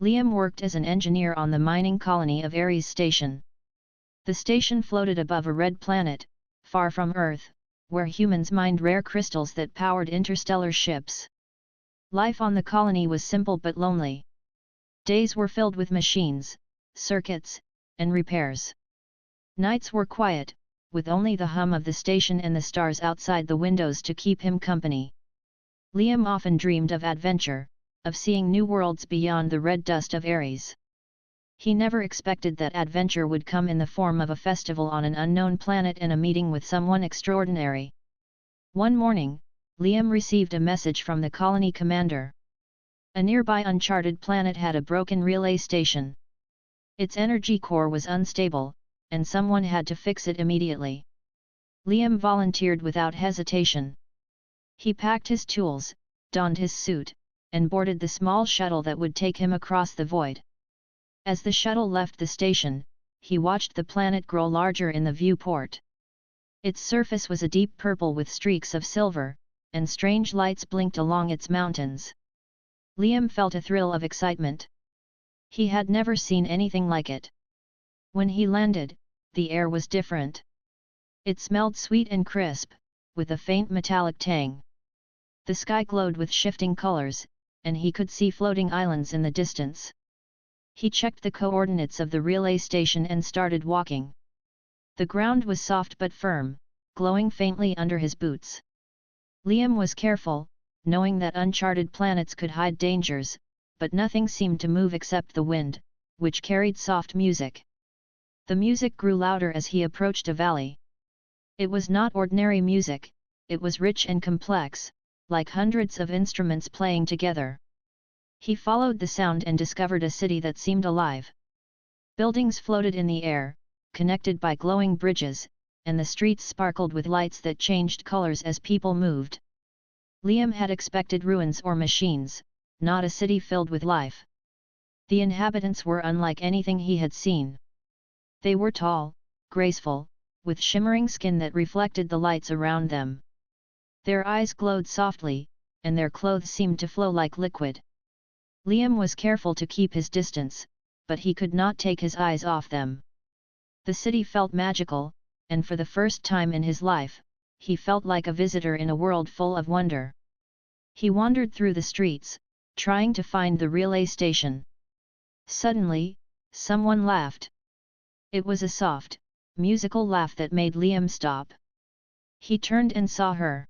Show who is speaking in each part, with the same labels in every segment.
Speaker 1: Liam worked as an engineer on the mining colony of Ares Station. The station floated above a red planet, far from Earth, where humans mined rare crystals that powered interstellar ships. Life on the colony was simple but lonely. Days were filled with machines, circuits, and repairs. Nights were quiet, with only the hum of the station and the stars outside the windows to keep him company. Liam often dreamed of adventure, of seeing new worlds beyond the red dust of Ares. He never expected that adventure would come in the form of a festival on an unknown planet and a meeting with someone extraordinary. One morning, Liam received a message from the colony commander. A nearby uncharted planet had a broken relay station. Its energy core was unstable, and someone had to fix it immediately. Liam volunteered without hesitation. He packed his tools, donned his suit, and boarded the small shuttle that would take him across the void. As the shuttle left the station, he watched the planet grow larger in the viewport. Its surface was a deep purple with streaks of silver, and strange lights blinked along its mountains. Liam felt a thrill of excitement. He had never seen anything like it. When he landed, the air was different. It smelled sweet and crisp, with a faint metallic tang. The sky glowed with shifting colors, and he could see floating islands in the distance. He checked the coordinates of the relay station and started walking. The ground was soft but firm, glowing faintly under his boots. Liam was careful, knowing that uncharted planets could hide dangers, but nothing seemed to move except the wind, which carried soft music. The music grew louder as he approached a valley. It was not ordinary music, it was rich and complex, like hundreds of instruments playing together. He followed the sound and discovered a city that seemed alive. Buildings floated in the air, connected by glowing bridges, and the streets sparkled with lights that changed colors as people moved. Liam had expected ruins or machines, not a city filled with life. The inhabitants were unlike anything he had seen. They were tall, graceful, with shimmering skin that reflected the lights around them. Their eyes glowed softly, and their clothes seemed to flow like liquid. Liam was careful to keep his distance, but he could not take his eyes off them. The city felt magical, and for the first time in his life, he felt like a visitor in a world full of wonder. He wandered through the streets, trying to find the relay station. Suddenly, someone laughed. It was a soft, musical laugh that made Liam stop. He turned and saw her.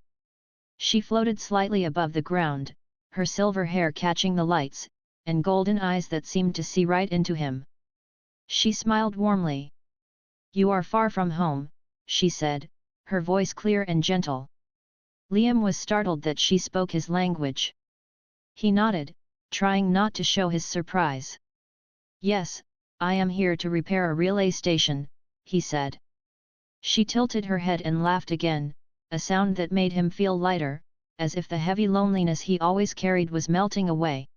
Speaker 1: She floated slightly above the ground, her silver hair catching the lights, and golden eyes that seemed to see right into him. She smiled warmly. "You are far from home," she said, her voice clear and gentle. Liam was startled that she spoke his language. He nodded, trying not to show his surprise. "Yes, I am here to repair a relay station," he said. She tilted her head and laughed again, a sound that made him feel lighter, as if the heavy loneliness he always carried was melting away.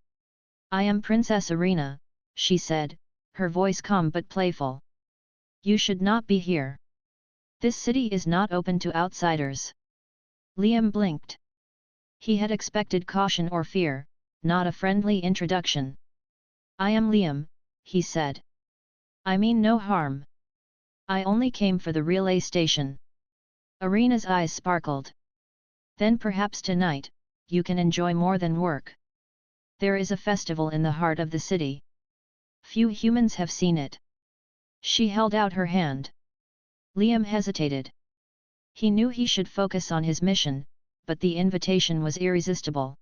Speaker 1: "I am Princess Arena," she said, her voice calm but playful. "You should not be here. This city is not open to outsiders." Liam blinked. He had expected caution or fear, not a friendly introduction. "I am Liam," he said. "I mean no harm. I only came for the relay station." Arena's eyes sparkled. "Then perhaps tonight, you can enjoy more than work. There is a festival in the heart of the city. Few humans have seen it." She held out her hand. Liam hesitated. He knew he should focus on his mission, but the invitation was irresistible.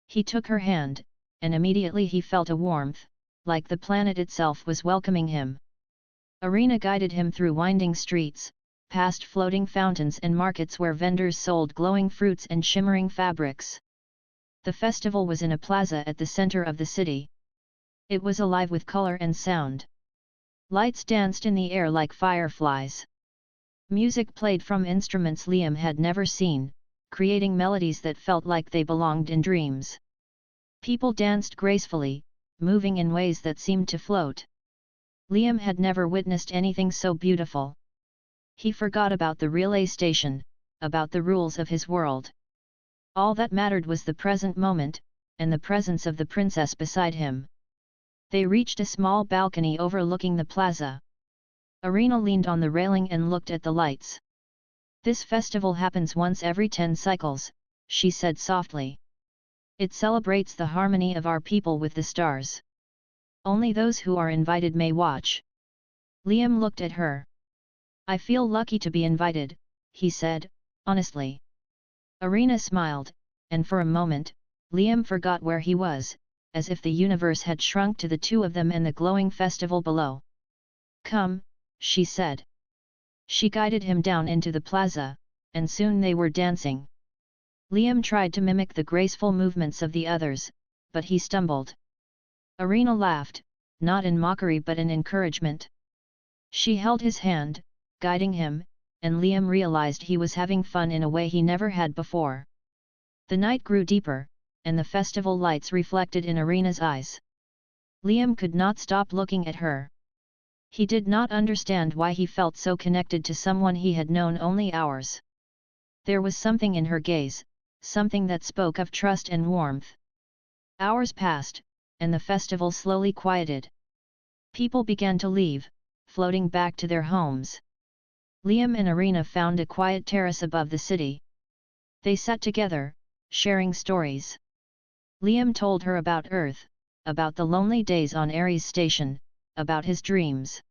Speaker 1: He took her hand, and immediately he felt a warmth, like the planet itself was welcoming him. Arena guided him through winding streets, past floating fountains and markets where vendors sold glowing fruits and shimmering fabrics. The festival was in a plaza at the center of the city. It was alive with color and sound. Lights danced in the air like fireflies. Music played from instruments Liam had never seen, creating melodies that felt like they belonged in dreams. People danced gracefully, moving in ways that seemed to float. Liam had never witnessed anything so beautiful. He forgot about the relay station, about the rules of his world. All that mattered was the present moment, and the presence of the princess beside him. They reached a small balcony overlooking the plaza. Arena leaned on the railing and looked at the lights. "This festival happens once every 10 cycles, she said softly. "It celebrates the harmony of our people with the stars. Only those who are invited may watch." Liam looked at her. "I feel lucky to be invited," he said, honestly. Arena smiled, and for a moment, Liam forgot where he was, as if the universe had shrunk to the two of them and the glowing festival below. "Come," she said. She guided him down into the plaza, and soon they were dancing. Liam tried to mimic the graceful movements of the others, but he stumbled. Arena laughed, not in mockery but in encouragement. She held his hand, guiding him, and Liam realized he was having fun in a way he never had before. The night grew deeper, and the festival lights reflected in Arena's eyes. Liam could not stop looking at her. He did not understand why he felt so connected to someone he had known only hours. There was something in her gaze, something that spoke of trust and warmth. Hours passed, and the festival slowly quieted. People began to leave, floating back to their homes. Liam and Arena found a quiet terrace above the city. They sat together, sharing stories. Liam told her about Earth, about the lonely days on Ares Station, about his dreams.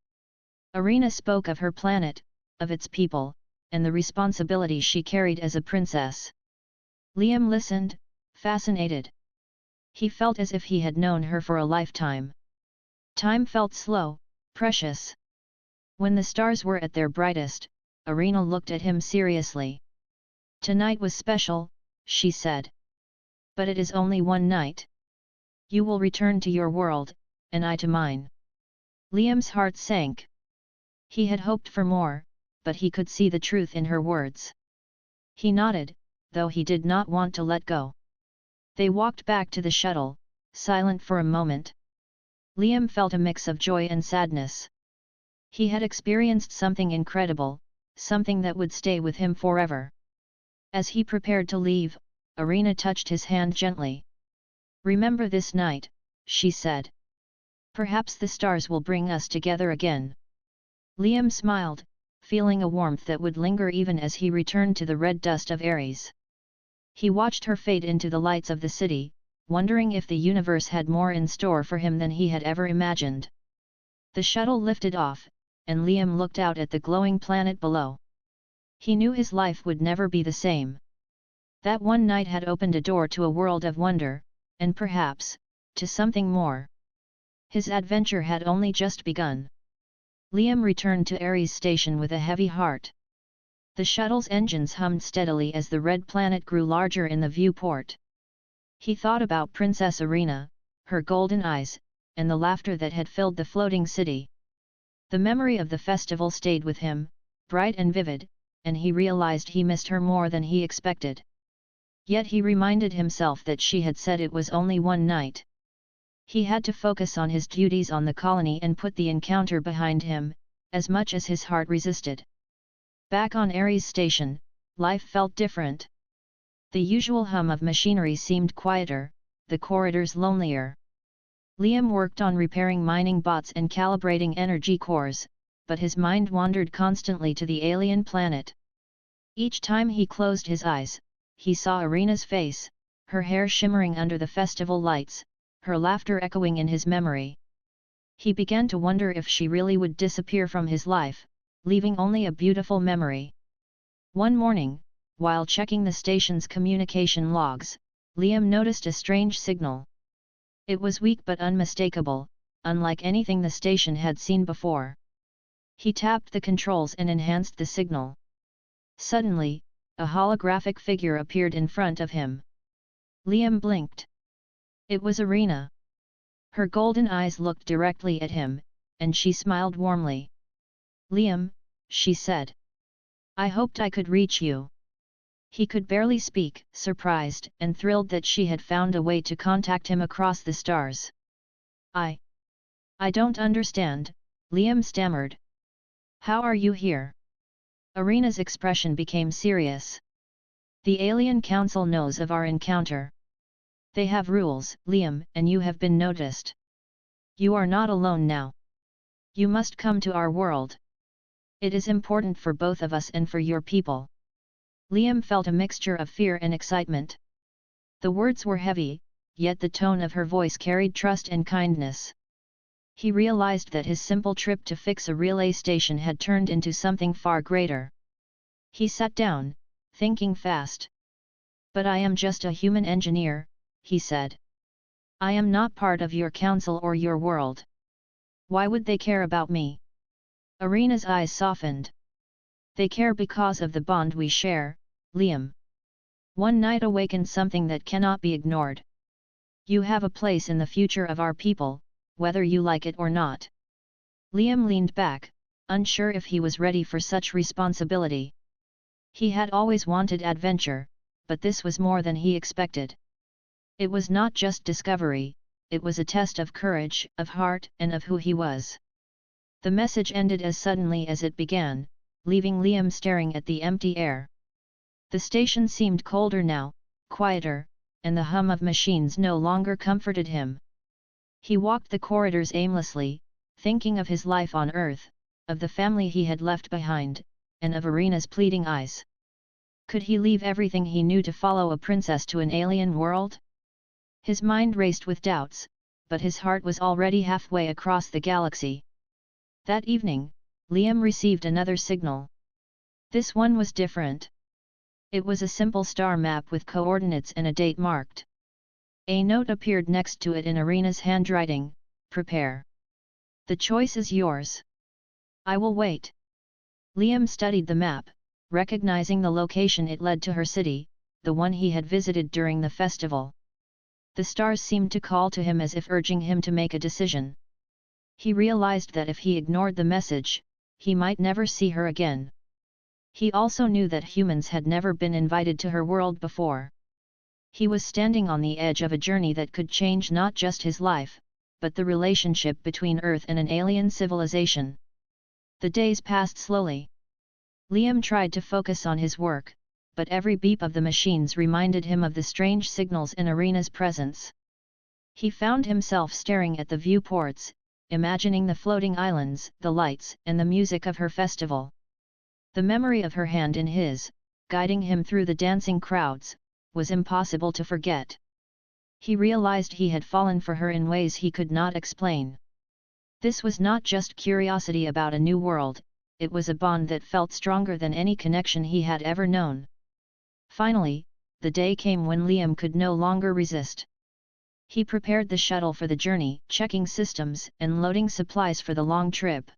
Speaker 1: Arena spoke of her planet, of its people, and the responsibility she carried as a princess. Liam listened, fascinated. He felt as if he had known her for a lifetime. Time felt slow, precious. When the stars were at their brightest, Arena looked at him seriously. "Tonight was special," she said. "But it is only one night. You will return to your world, and I to mine." Liam's heart sank. He had hoped for more, but he could see the truth in her words. He nodded, though he did not want to let go. They walked back to the shuttle, silent for a moment. Liam felt a mix of joy and sadness. He had experienced something incredible, something that would stay with him forever. As he prepared to leave, Arena touched his hand gently. "Remember this night," she said. "Perhaps the stars will bring us together again." Liam smiled, feeling a warmth that would linger even as he returned to the red dust of Ares. He watched her fade into the lights of the city, wondering if the universe had more in store for him than he had ever imagined. The shuttle lifted off, and Liam looked out at the glowing planet below. He knew his life would never be the same. That one night had opened a door to a world of wonder, and perhaps, to something more. His adventure had only just begun. Liam returned to Ares Station with a heavy heart. The shuttle's engines hummed steadily as the red planet grew larger in the viewport. He thought about Princess Arena, her golden eyes, and the laughter that had filled the floating city. The memory of the festival stayed with him, bright and vivid, and he realized he missed her more than he expected. Yet he reminded himself that she had said it was only one night. He had to focus on his duties on the colony and put the encounter behind him, as much as his heart resisted. Back on Ares Station, life felt different. The usual hum of machinery seemed quieter, the corridors lonelier. Liam worked on repairing mining bots and calibrating energy cores, but his mind wandered constantly to the alien planet. Each time he closed his eyes, he saw Arena's face, her hair shimmering under the festival lights, her laughter echoing in his memory. He began to wonder if she really would disappear from his life, leaving only a beautiful memory. One morning, while checking the station's communication logs, Liam noticed a strange signal. It was weak but unmistakable, unlike anything the station had seen before. He tapped the controls and enhanced the signal. Suddenly, a holographic figure appeared in front of him. Liam blinked. It was Arena. Her golden eyes looked directly at him, and she smiled warmly. "Liam," she said. "I hoped I could reach you." He could barely speak, surprised and thrilled that she had found a way to contact him across the stars. I don't understand," Liam stammered. "How are you here?" Arena's expression became serious. "The Alien Council knows of our encounter. They have rules, Liam, and you have been noticed." You are not alone now. You must come to our world. It is important for both of us and for your people." Liam felt a mixture of fear and excitement. The words were heavy, yet the tone of her voice carried trust and kindness. He realized that his simple trip to fix a relay station had turned into something far greater. He sat down, thinking fast. "But I am just a human engineer," he said. "I am not part of your council or your world. Why would they care about me?" Arena's eyes softened. "They care because of the bond we share, Liam. One night awakened something that cannot be ignored. You have a place in the future of our people, whether you like it or not." Liam leaned back, unsure if he was ready for such responsibility. He had always wanted adventure, but this was more than he expected. It was not just discovery, it was a test of courage, of heart, and of who he was. The message ended as suddenly as it began, leaving Liam staring at the empty air. The station seemed colder now, quieter, and the hum of machines no longer comforted him. He walked the corridors aimlessly, thinking of his life on Earth, of the family he had left behind, and of Arena's pleading eyes. Could he leave everything he knew to follow a princess to an alien world? His mind raced with doubts, but his heart was already halfway across the galaxy. That evening, Liam received another signal. This one was different. It was a simple star map with coordinates and a date marked. A note appeared next to it in Arena's handwriting: "Prepare. The choice is yours. I will wait." Liam studied the map, recognizing the location it led to her city, the one he had visited during the festival. The stars seemed to call to him as if urging him to make a decision. He realized that if he ignored the message, he might never see her again. He also knew that humans had never been invited to her world before. He was standing on the edge of a journey that could change not just his life, but the relationship between Earth and an alien civilization. The days passed slowly. Liam tried to focus on his work, but every beep of the machines reminded him of the strange signals in Arena's presence. He found himself staring at the viewports, imagining the floating islands, the lights, and the music of her festival. The memory of her hand in his, guiding him through the dancing crowds, was impossible to forget. He realized he had fallen for her in ways he could not explain. This was not just curiosity about a new world, it was a bond that felt stronger than any connection he had ever known. Finally, the day came when Liam could no longer resist. He prepared the shuttle for the journey, checking systems and loading supplies for the long trip.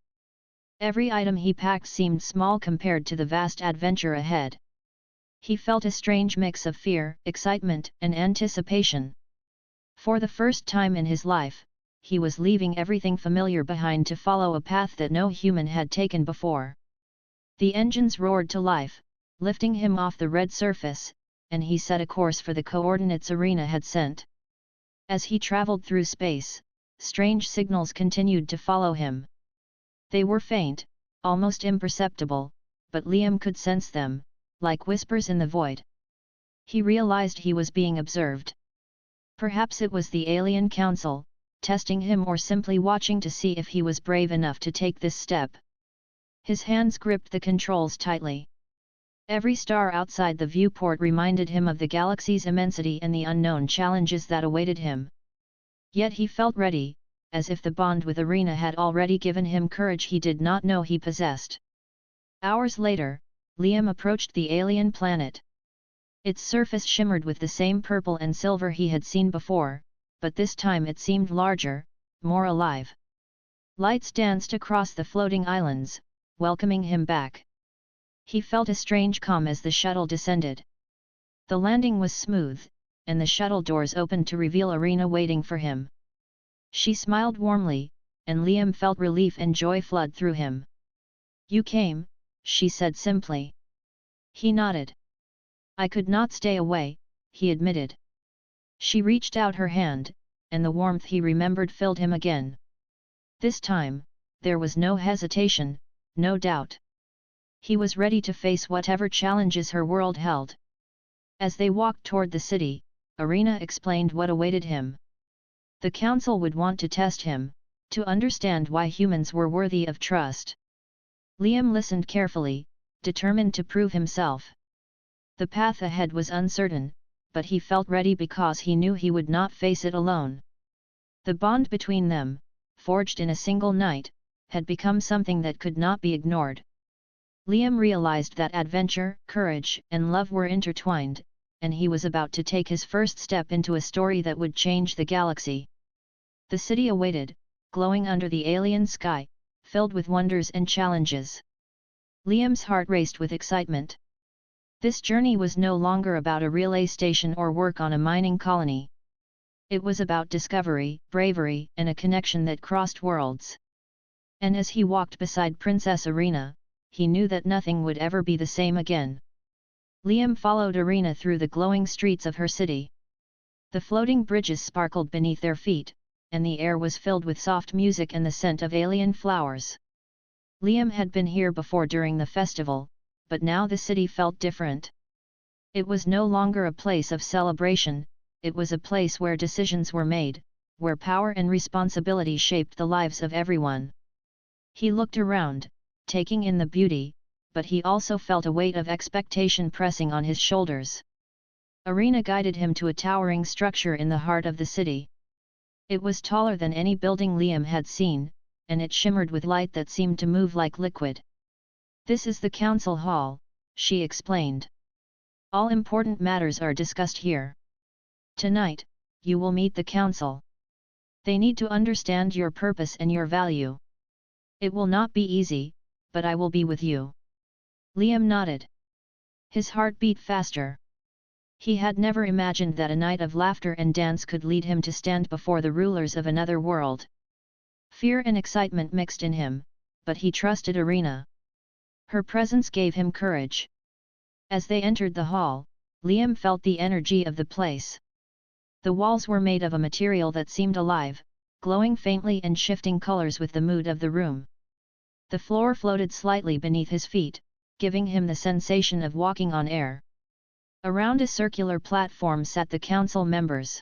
Speaker 1: Every item he packed seemed small compared to the vast adventure ahead. He felt a strange mix of fear, excitement, and anticipation. For the first time in his life, he was leaving everything familiar behind to follow a path that no human had taken before. The engines roared to life, lifting him off the red surface, and he set a course for the coordinates Arena had sent. As he traveled through space, strange signals continued to follow him. They were faint, almost imperceptible, but Liam could sense them, like whispers in the void. He realized he was being observed. Perhaps it was the Alien Council, testing him or simply watching to see if he was brave enough to take this step. His hands gripped the controls tightly. Every star outside the viewport reminded him of the galaxy's immensity and the unknown challenges that awaited him. Yet he felt ready, as if the bond with Arena had already given him courage he did not know he possessed. Hours later, Liam approached the alien planet. Its surface shimmered with the same purple and silver he had seen before, but this time it seemed larger, more alive. Lights danced across the floating islands, welcoming him back. He felt a strange calm as the shuttle descended. The landing was smooth, and the shuttle doors opened to reveal Arena waiting for him. She smiled warmly, and Liam felt relief and joy flood through him. "You came," she said simply. He nodded. "I could not stay away," he admitted. She reached out her hand, and the warmth he remembered filled him again. This time, there was no hesitation, no doubt. He was ready to face whatever challenges her world held. As they walked toward the city, Arena explained what awaited him. The council would want to test him, to understand why humans were worthy of trust. Liam listened carefully, determined to prove himself. The path ahead was uncertain, but he felt ready because he knew he would not face it alone. The bond between them, forged in a single night, had become something that could not be ignored. Liam realized that adventure, courage, and love were intertwined, and he was about to take his first step into a story that would change the galaxy. The city awaited, glowing under the alien sky, filled with wonders and challenges. Liam's heart raced with excitement. This journey was no longer about a relay station or work on a mining colony. It was about discovery, bravery, and a connection that crossed worlds. And as he walked beside Princess Irina, he knew that nothing would ever be the same again. Liam followed Irina through the glowing streets of her city. The floating bridges sparkled beneath their feet, and the air was filled with soft music and the scent of alien flowers. Liam had been here before during the festival, but now the city felt different. It was no longer a place of celebration, it was a place where decisions were made, where power and responsibility shaped the lives of everyone. He looked around, taking in the beauty, but he also felt a weight of expectation pressing on his shoulders. Irina guided him to a towering structure in the heart of the city. It was taller than any building Liam had seen, and it shimmered with light that seemed to move like liquid. "This is the council hall," she explained. "All important matters are discussed here. Tonight, you will meet the council. They need to understand your purpose and your value. It will not be easy, but I will be with you." Liam nodded. His heart beat faster. He had never imagined that a night of laughter and dance could lead him to stand before the rulers of another world. Fear and excitement mixed in him, but he trusted Irina. Her presence gave him courage. As they entered the hall, Liam felt the energy of the place. The walls were made of a material that seemed alive, glowing faintly and shifting colors with the mood of the room. The floor floated slightly beneath his feet, giving him the sensation of walking on air. Around a circular platform sat the council members.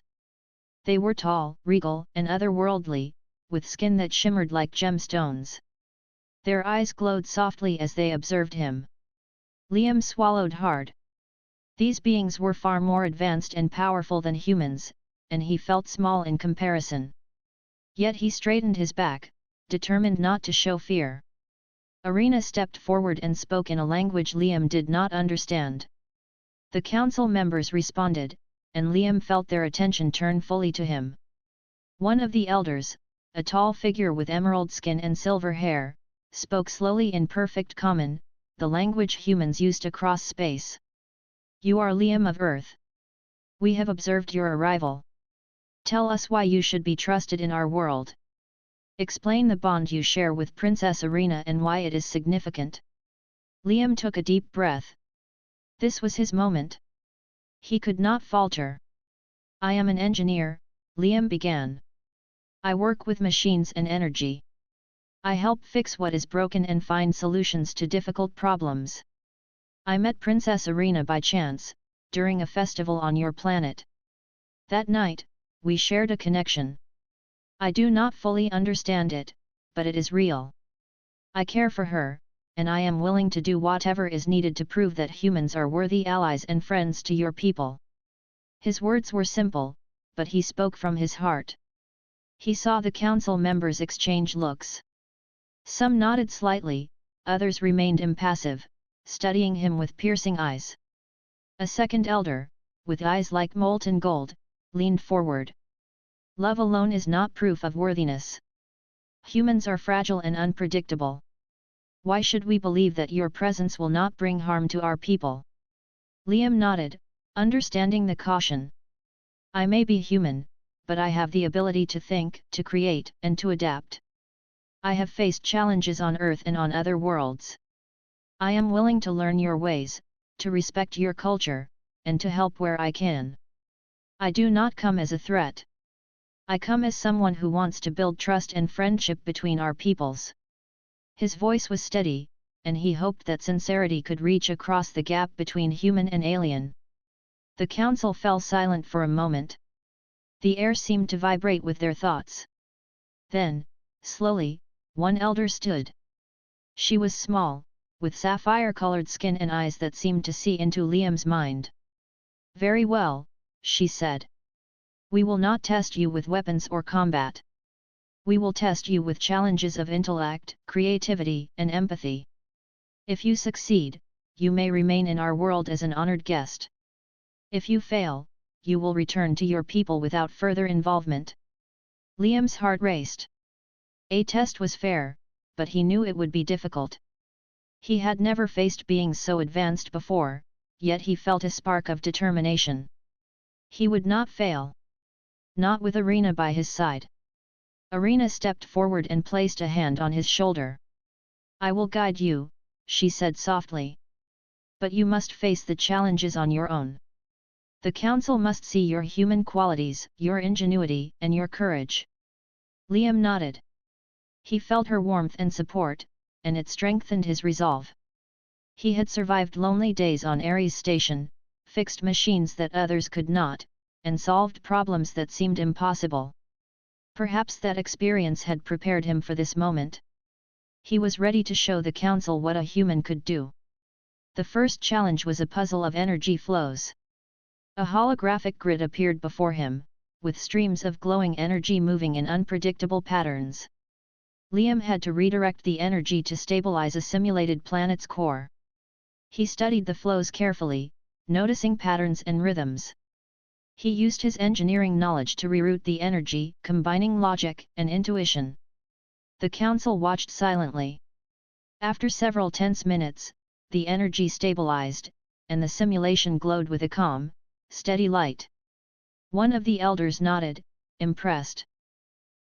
Speaker 1: They were tall, regal, and otherworldly, with skin that shimmered like gemstones. Their eyes glowed softly as they observed him. Liam swallowed hard. These beings were far more advanced and powerful than humans, and he felt small in comparison. Yet he straightened his back, determined not to show fear. Irina stepped forward and spoke in a language Liam did not understand. The council members responded, and Liam felt their attention turn fully to him. One of the elders, a tall figure with emerald skin and silver hair, spoke slowly in perfect common, the language humans used across space. "You are Liam of Earth. We have observed your arrival. Tell us why you should be trusted in our world. Explain the bond you share with Princess Irina and why it is significant." Liam took a deep breath. This was his moment. He could not falter. "I am an engineer," Liam began. "I work with machines and energy. I help fix what is broken and find solutions to difficult problems. I met Princess Irina by chance, during a festival on your planet. That night, we shared a connection. I do not fully understand it, but it is real. I care for her, and I am willing to do whatever is needed to prove that humans are worthy allies and friends to your people." His words were simple, but he spoke from his heart. He saw the council members exchange looks. Some nodded slightly, others remained impassive, studying him with piercing eyes. A second elder, with eyes like molten gold, leaned forward. "Love alone is not proof of worthiness. Humans are fragile and unpredictable. Why should we believe that your presence will not bring harm to our people?" Liam nodded, understanding the caution. "I may be human, but I have the ability to think, to create, and to adapt. I have faced challenges on Earth and on other worlds. I am willing to learn your ways, to respect your culture, and to help where I can. I do not come as a threat. I come as someone who wants to build trust and friendship between our peoples." His voice was steady, and he hoped that sincerity could reach across the gap between human and alien. The council fell silent for a moment. The air seemed to vibrate with their thoughts. Then, Slowly, one elder stood. She was small, with sapphire-colored skin and eyes that seemed to see into Liam's mind. "Very well," she said. "We will not test you with weapons or combat. We will test you with challenges of intellect, creativity, and empathy. If you succeed, you may remain in our world as an honored guest. If you fail, you will return to your people without further involvement." Liam's heart raced. A test was fair, but he knew it would be difficult. He had never faced beings so advanced before, yet he felt a spark of determination. He would not fail. Not with Arena by his side. Arena stepped forward and placed a hand on his shoulder. "I will guide you," she said softly. "But you must face the challenges on your own. The council must see your human qualities, your ingenuity, and your courage." Liam nodded. He felt her warmth and support, and it strengthened his resolve. He had survived lonely days on Ares Station, fixed machines that others could not, and solved problems that seemed impossible. Perhaps that experience had prepared him for this moment. He was ready to show the council what a human could do. The first challenge was a puzzle of energy flows. A holographic grid appeared before him, with streams of glowing energy moving in unpredictable patterns. Liam had to redirect the energy to stabilize a simulated planet's core. He studied the flows carefully, noticing patterns and rhythms. He used his engineering knowledge to reroute the energy, combining logic and intuition. The council watched silently. After several tense minutes, the energy stabilized, and the simulation glowed with a calm, steady light. One of the elders nodded, impressed.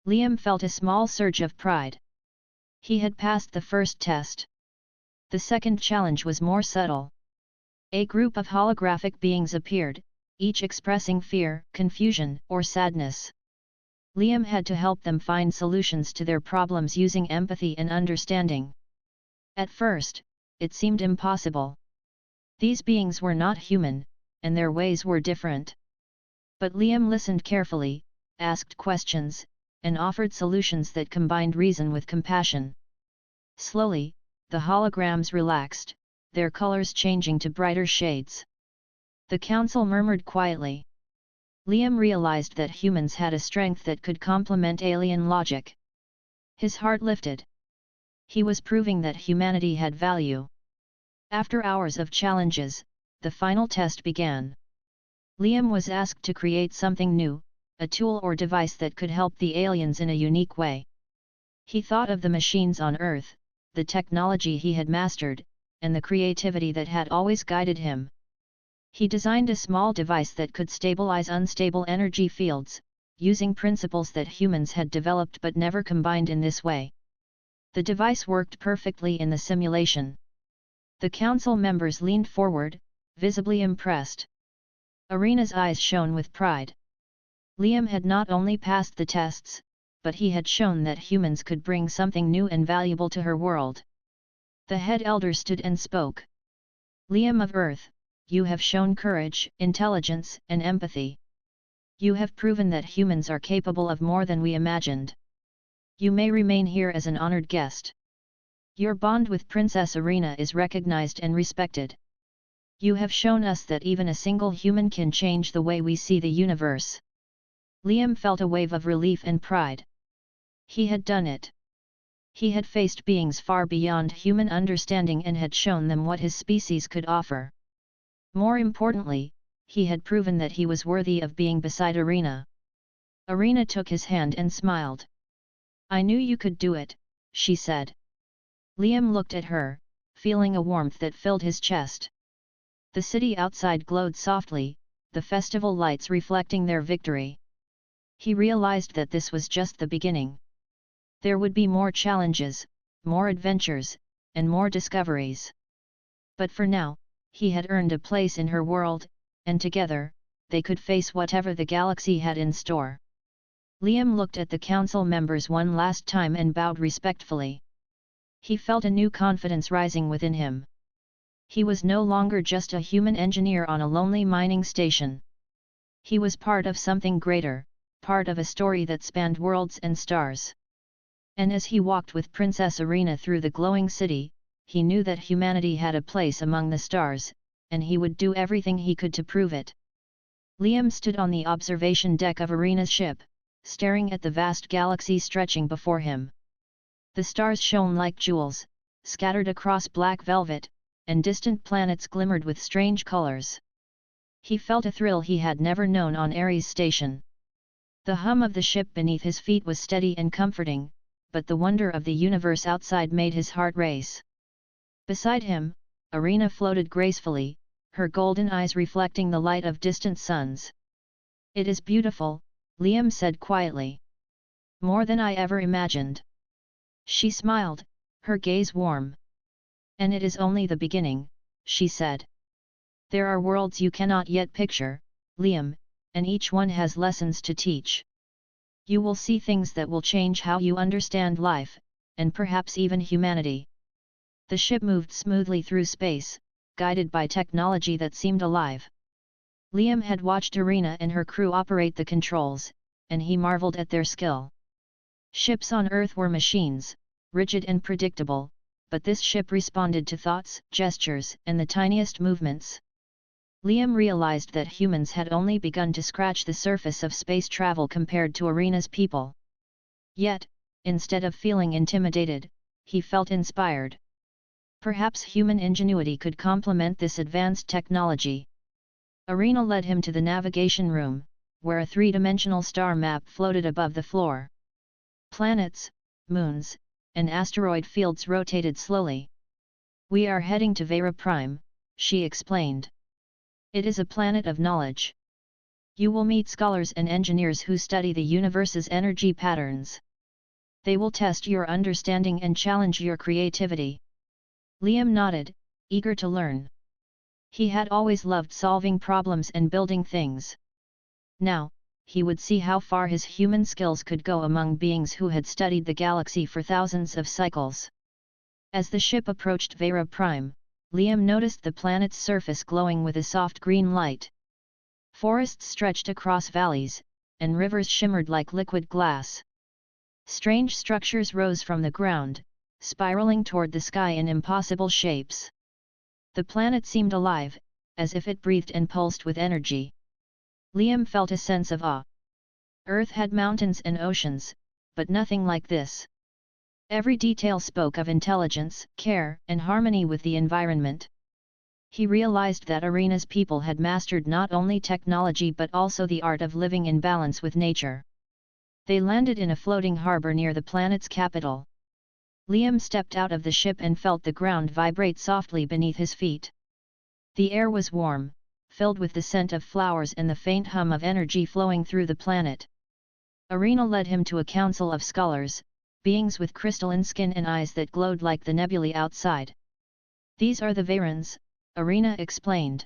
Speaker 1: Liam felt a small surge of pride. He had passed the first test. The second challenge was more subtle. A group of holographic beings appeared, each expressing fear, confusion, or sadness. Liam had to help them find solutions to their problems using empathy and understanding. At first, it seemed impossible. These beings were not human, and their ways were different. But Liam listened carefully, asked questions, and offered solutions that combined reason with compassion. Slowly, the holograms relaxed, their colors changing to brighter shades. The council murmured quietly. Liam realized that humans had a strength that could complement alien logic. His heart lifted. He was proving that humanity had value. After hours of challenges, the final test began. Liam was asked to create something new, a tool or device that could help the aliens in a unique way. He thought of the machines on Earth, the technology he had mastered, and the creativity that had always guided him. He designed a small device that could stabilize unstable energy fields, using principles that humans had developed but never combined in this way. The device worked perfectly in the simulation. The council members leaned forward, visibly impressed. Arena's eyes shone with pride. Liam had not only passed the tests, but he had shown that humans could bring something new and valuable to her world. The head elder stood and spoke. "Liam of Earth, you have shown courage, intelligence, and empathy. You have proven that humans are capable of more than we imagined. You may remain here as an honored guest. Your bond with Princess Arena is recognized and respected. You have shown us that even a single human can change the way we see the universe." Liam felt a wave of relief and pride. He had done it. He had faced beings far beyond human understanding and had shown them what his species could offer. More importantly, he had proven that he was worthy of being beside Arena. Arena took his hand and smiled. "I knew you could do it," she said. Liam looked at her, feeling a warmth that filled his chest. The city outside glowed softly, the festival lights reflecting their victory. He realized that this was just the beginning. There would be more challenges, more adventures, and more discoveries. But for now, he had earned a place in her world, and together, they could face whatever the galaxy had in store. Liam looked at the council members one last time and bowed respectfully. He felt a new confidence rising within him. He was no longer just a human engineer on a lonely mining station. He was part of something greater, part of a story that spanned worlds and stars. And as he walked with Princess Arena through the glowing city, he knew that humanity had a place among the stars, and he would do everything he could to prove it. Liam stood on the observation deck of Arena's ship, staring at the vast galaxy stretching before him. The stars shone like jewels, scattered across black velvet, and distant planets glimmered with strange colors. He felt a thrill he had never known on Ares Station. The hum of the ship beneath his feet was steady and comforting, but the wonder of the universe outside made his heart race. Beside him, Arena floated gracefully, her golden eyes reflecting the light of distant suns. "It is beautiful," Liam said quietly. "More than I ever imagined." She smiled, her gaze warm. "And it is only the beginning," she said. "There are worlds you cannot yet picture, Liam, and each one has lessons to teach. You will see things that will change how you understand life, and perhaps even humanity." The ship moved smoothly through space, guided by technology that seemed alive. Liam had watched Arena and her crew operate the controls, and he marveled at their skill. Ships on Earth were machines, rigid and predictable, but this ship responded to thoughts, gestures, and the tiniest movements. Liam realized that humans had only begun to scratch the surface of space travel compared to Arena's people. Yet, instead of feeling intimidated, he felt inspired. Perhaps human ingenuity could complement this advanced technology. Arena led him to the navigation room, where a three-dimensional star map floated above the floor. Planets, moons, and asteroid fields rotated slowly. "We are heading to Vera Prime," she explained. "It is a planet of knowledge. You will meet scholars and engineers who study the universe's energy patterns. They will test your understanding and challenge your creativity." Liam nodded, eager to learn. He had always loved solving problems and building things. Now, he would see how far his human skills could go among beings who had studied the galaxy for thousands of cycles. As the ship approached Vera Prime, Liam noticed the planet's surface glowing with a soft green light. Forests stretched across valleys, and rivers shimmered like liquid glass. Strange structures rose from the ground, spiraling toward the sky in impossible shapes. The planet seemed alive, as if it breathed and pulsed with energy. Liam felt a sense of awe. Earth had mountains and oceans, but nothing like this. Every detail spoke of intelligence, care, and harmony with the environment. He realized that Arena's people had mastered not only technology but also the art of living in balance with nature. They landed in a floating harbor near the planet's capital. Liam stepped out of the ship and felt the ground vibrate softly beneath his feet. The air was warm, filled with the scent of flowers and the faint hum of energy flowing through the planet. Arena led him to a council of scholars, beings with crystalline skin and eyes that glowed like the nebulae outside. "These are the Varans," Arena explained.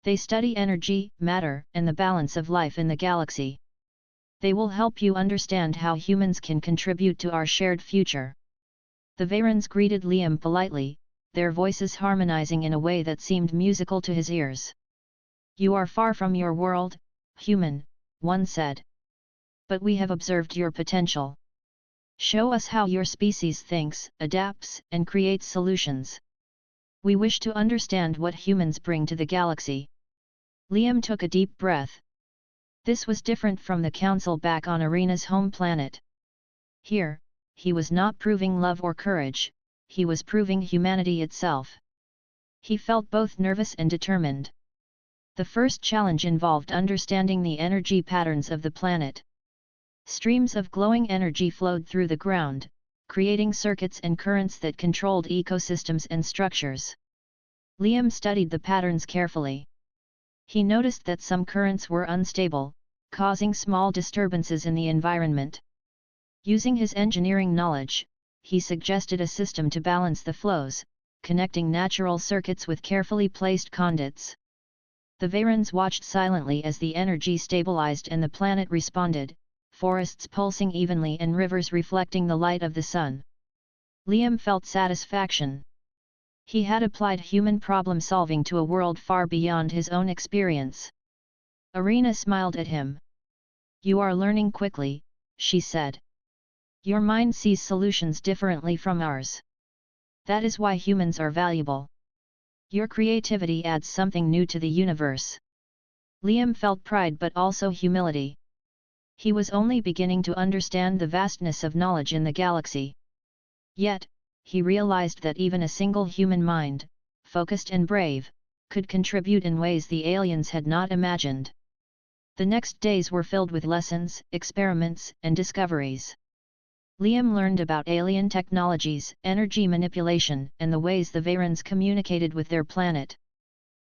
Speaker 1: "They study energy, matter, and the balance of life in the galaxy. They will help you understand how humans can contribute to our shared future." The Varans greeted Liam politely, their voices harmonizing in a way that seemed musical to his ears. "You are far from your world, human," one said. "But we have observed your potential. Show us how your species thinks, adapts, and creates solutions. We wish to understand what humans bring to the galaxy." Liam took a deep breath. This was different from the council back on Arena's home planet. Here, he was not proving love or courage, he was proving humanity itself. He felt both nervous and determined. The first challenge involved understanding the energy patterns of the planet. Streams of glowing energy flowed through the ground, creating circuits and currents that controlled ecosystems and structures. Liam studied the patterns carefully. He noticed that some currents were unstable, causing small disturbances in the environment. Using his engineering knowledge, he suggested a system to balance the flows, connecting natural circuits with carefully placed conduits. The Varans watched silently as the energy stabilized and the planet responded, forests pulsing evenly and rivers reflecting the light of the sun. Liam felt satisfaction. He had applied human problem-solving to a world far beyond his own experience. Arena smiled at him. "You are learning quickly," she said. Your mind sees solutions differently from ours. That is why humans are valuable. Your creativity adds something new to the universe. Liam felt pride but also humility. He was only beginning to understand the vastness of knowledge in the galaxy. Yet, he realized that even a single human mind, focused and brave, could contribute in ways the aliens had not imagined. The next days were filled with lessons, experiments, and discoveries. Liam learned about alien technologies, energy manipulation, and the ways the Vayrans communicated with their planet.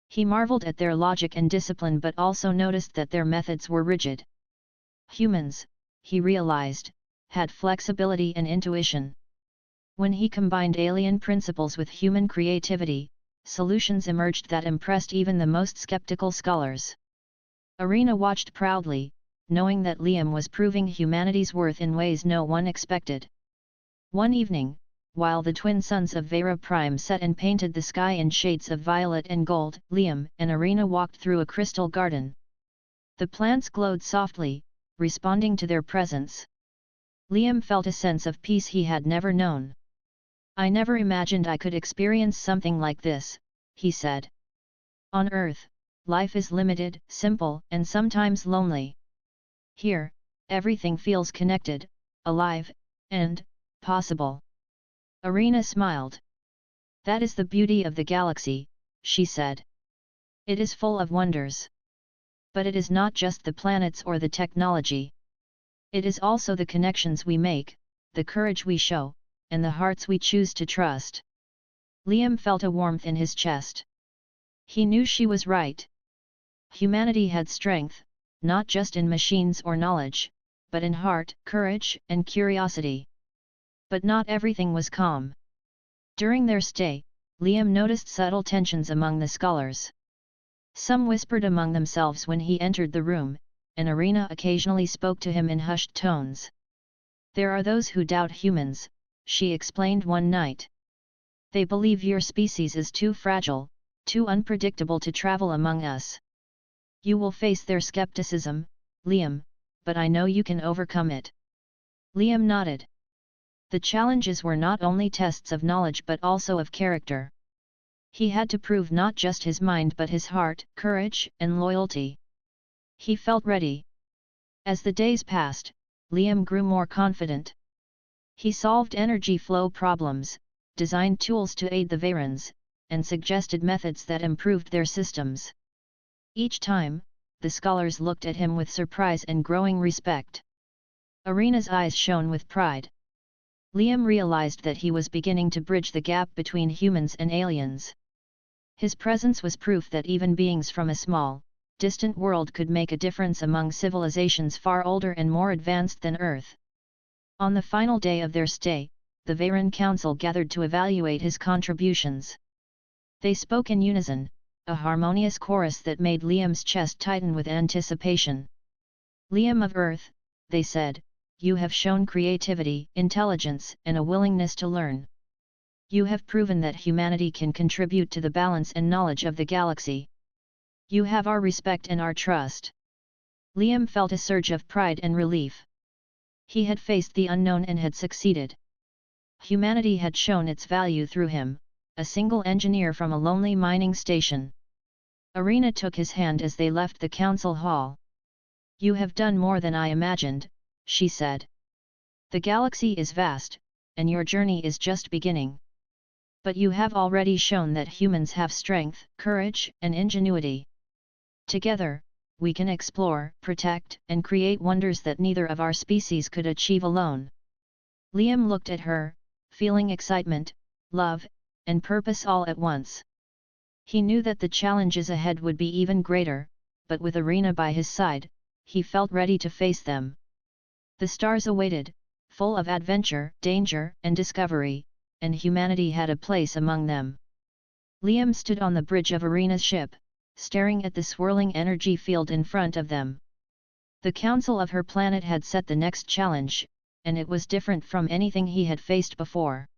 Speaker 1: He marveled at their logic and discipline but also noticed that their methods were rigid. Humans, he realized, had flexibility and intuition. When he combined alien principles with human creativity, solutions emerged that impressed even the most skeptical scholars. Arena watched proudly, knowing that Liam was proving humanity's worth in ways no one expected. One evening, while the twin sons of Vera Prime set and painted the sky in shades of violet and gold, Liam and Arena walked through a crystal garden. The plants glowed softly, responding to their presence. Liam felt a sense of peace he had never known. "I never imagined I could experience something like this," he said. "On Earth, life is limited, simple, and sometimes lonely. Here, everything feels connected, alive, and possible." Arena smiled. "That is the beauty of the galaxy," she said. "It is full of wonders. But it is not just the planets or the technology. It is also the connections we make, the courage we show, and the hearts we choose to trust." Liam felt a warmth in his chest. He knew she was right. Humanity had strength, not just in machines or knowledge, but in heart, courage, and curiosity. But not everything was calm. During their stay, Liam noticed subtle tensions among the scholars. Some whispered among themselves when he entered the room, and Arena occasionally spoke to him in hushed tones. "There are those who doubt humans," she explained one night. "They believe your species is too fragile, too unpredictable to travel among us. You will face their skepticism, Liam, but I know you can overcome it." Liam nodded. The challenges were not only tests of knowledge but also of character. He had to prove not just his mind but his heart, courage, and loyalty. He felt ready. As the days passed, Liam grew more confident. He solved energy flow problems, designed tools to aid the Vayrans, and suggested methods that improved their systems. Each time, the scholars looked at him with surprise and growing respect. Arena's eyes shone with pride. Liam realized that he was beginning to bridge the gap between humans and aliens. His presence was proof that even beings from a small, distant world could make a difference among civilizations far older and more advanced than Earth. On the final day of their stay, the Veyran Council gathered to evaluate his contributions. They spoke in unison, a harmonious chorus that made Liam's chest tighten with anticipation. "Liam of Earth," they said, "you have shown creativity, intelligence, and a willingness to learn. You have proven that humanity can contribute to the balance and knowledge of the galaxy. You have our respect and our trust." Liam felt a surge of pride and relief. He had faced the unknown and had succeeded. Humanity had shown its value through him, a single engineer from a lonely mining station. Arena took his hand as they left the council hall. "You have done more than I imagined," she said. "The galaxy is vast, and your journey is just beginning. But you have already shown that humans have strength, courage, and ingenuity. Together, we can explore, protect, and create wonders that neither of our species could achieve alone." Liam looked at her, feeling excitement, love, and purpose all at once. He knew that the challenges ahead would be even greater, but with Arena by his side, he felt ready to face them. The stars awaited, full of adventure, danger, and discovery, and humanity had a place among them. Liam stood on the bridge of Arena's ship, staring at the swirling energy field in front of them. The council of her planet had set the next challenge, and it was different from anything he had faced before.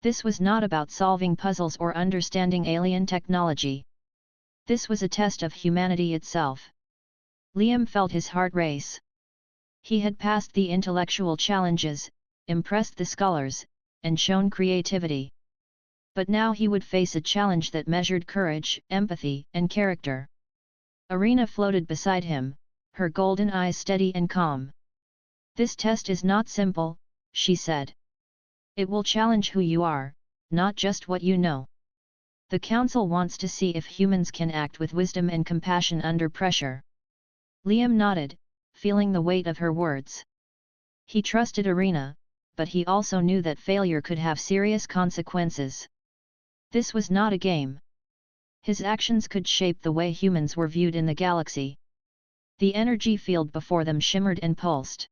Speaker 1: This was not about solving puzzles or understanding alien technology. This was a test of humanity itself. Liam felt his heart race. He had passed the intellectual challenges, impressed the scholars, and shown creativity. But now he would face a challenge that measured courage, empathy, and character. Irina floated beside him, her golden eyes steady and calm. "This test is not simple," she said. "It will challenge who you are, not just what you know. The Council wants to see if humans can act with wisdom and compassion under pressure." Liam nodded, feeling the weight of her words. He trusted Irina, but he also knew that failure could have serious consequences. This was not a game. His actions could shape the way humans were viewed in the galaxy. The energy field before them shimmered and pulsed.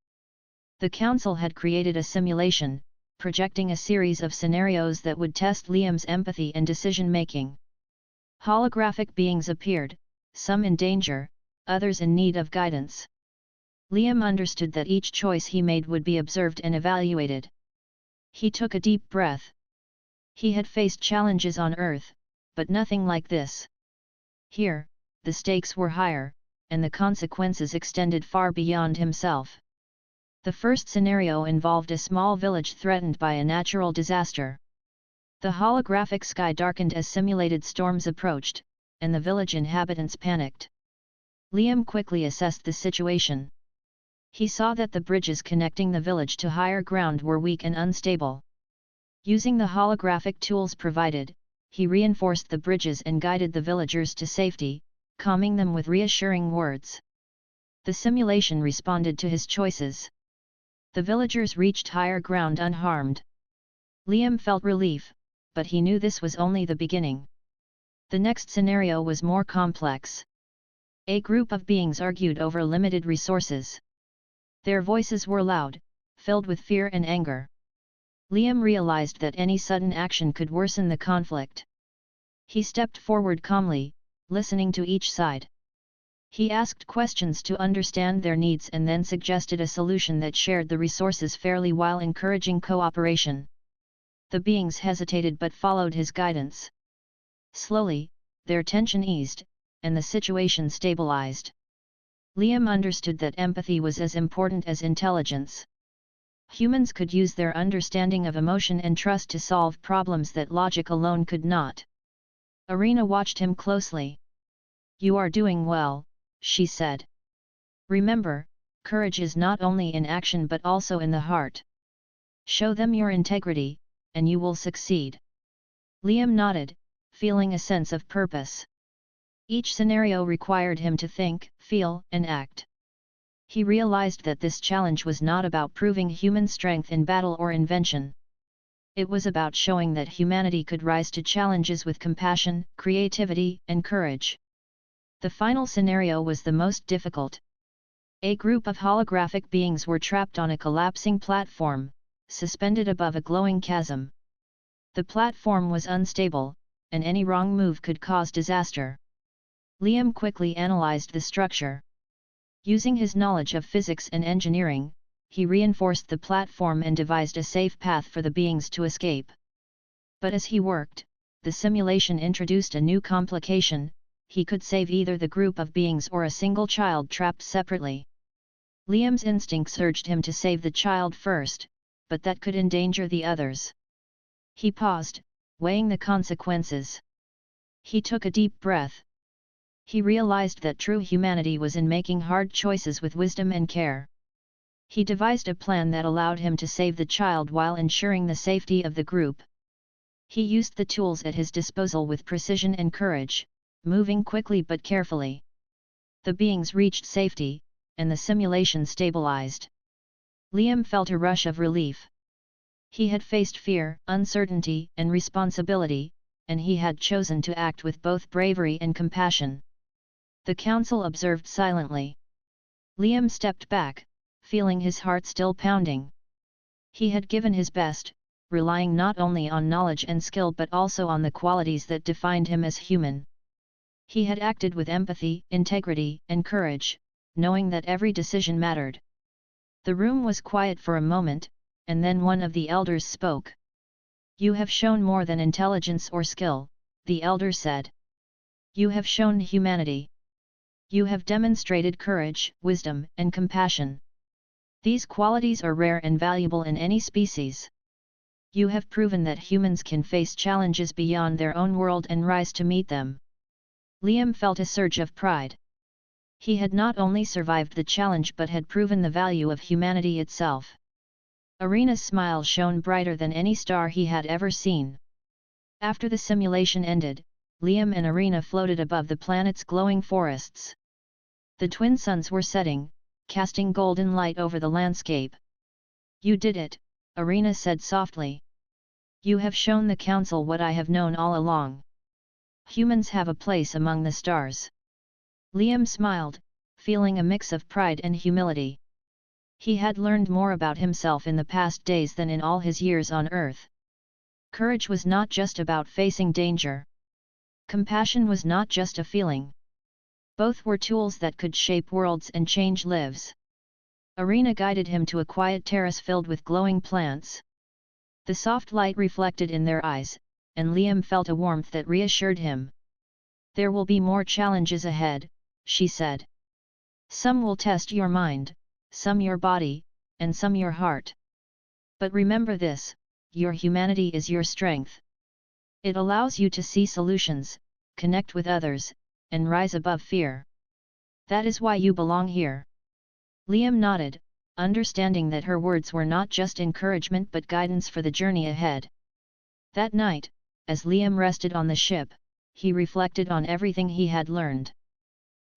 Speaker 1: The Council had created a simulation, projecting a series of scenarios that would test Liam's empathy and decision-making. Holographic beings appeared, some in danger, others in need of guidance. Liam understood that each choice he made would be observed and evaluated. He took a deep breath. He had faced challenges on Earth, but nothing like this. Here, the stakes were higher, and the consequences extended far beyond himself. The first scenario involved a small village threatened by a natural disaster. The holographic sky darkened as simulated storms approached, and the village inhabitants panicked. Liam quickly assessed the situation. He saw that the bridges connecting the village to higher ground were weak and unstable. Using the holographic tools provided, he reinforced the bridges and guided the villagers to safety, calming them with reassuring words. The simulation responded to his choices. The villagers reached higher ground unharmed. Liam felt relief, but he knew this was only the beginning. The next scenario was more complex. A group of beings argued over limited resources. Their voices were loud, filled with fear and anger. Liam realized that any sudden action could worsen the conflict. He stepped forward calmly, listening to each side. He asked questions to understand their needs and then suggested a solution that shared the resources fairly while encouraging cooperation. The beings hesitated but followed his guidance. Slowly, their tension eased, and the situation stabilized. Liam understood that empathy was as important as intelligence. Humans could use their understanding of emotion and trust to solve problems that logic alone could not. Irina watched him closely. "You are doing well," she said. "Remember, courage is not only in action but also in the heart. Show them your integrity, and you will succeed." Liam nodded, feeling a sense of purpose. Each scenario required him to think, feel, and act. He realized that this challenge was not about proving human strength in battle or invention. It was about showing that humanity could rise to challenges with compassion, creativity, and courage. The final scenario was the most difficult. A group of holographic beings were trapped on a collapsing platform, suspended above a glowing chasm. The platform was unstable, and any wrong move could cause disaster. Liam quickly analyzed the structure. Using his knowledge of physics and engineering, he reinforced the platform and devised a safe path for the beings to escape. But as he worked, the simulation introduced a new complication: he could save either the group of beings or a single child trapped separately. Liam's instincts urged him to save the child first, but that could endanger the others. He paused, weighing the consequences. He took a deep breath. He realized that true humanity was in making hard choices with wisdom and care. He devised a plan that allowed him to save the child while ensuring the safety of the group. He used the tools at his disposal with precision and courage, moving quickly but carefully. The beings reached safety, and the simulation stabilized. Liam felt a rush of relief. He had faced fear, uncertainty, and responsibility, and he had chosen to act with both bravery and compassion. The council observed silently. Liam stepped back, feeling his heart still pounding. He had given his best, relying not only on knowledge and skill but also on the qualities that defined him as human. He had acted with empathy, integrity, and courage, knowing that every decision mattered. The room was quiet for a moment, and then one of the elders spoke. "You have shown more than intelligence or skill," the elder said. "You have shown humanity. You have demonstrated courage, wisdom, and compassion. These qualities are rare and valuable in any species. You have proven that humans can face challenges beyond their own world and rise to meet them. Liam felt a surge of pride. He had not only survived the challenge but had proven the value of humanity itself. Arena's smile shone brighter than any star he had ever seen. After the simulation ended, Liam and Arena floated above the planet's glowing forests. The twin suns were setting, casting golden light over the landscape. "You did it," Arena said softly. "You have shown the Council what I have known all along. Humans have a place among the stars." Liam smiled, feeling a mix of pride and humility. He had learned more about himself in the past days than in all his years on Earth. Courage was not just about facing danger. Compassion was not just a feeling. Both were tools that could shape worlds and change lives. Arena guided him to a quiet terrace filled with glowing plants. The soft light reflected in their eyes, and Liam felt a warmth that reassured him. "There will be more challenges ahead," she said. "Some will test your mind, some your body, and some your heart. But remember this, your humanity is your strength. It allows you to see solutions, connect with others, and rise above fear. That is why you belong here." Liam nodded, understanding that her words were not just encouragement but guidance for the journey ahead. That night, as Liam rested on the ship, he reflected on everything he had learned.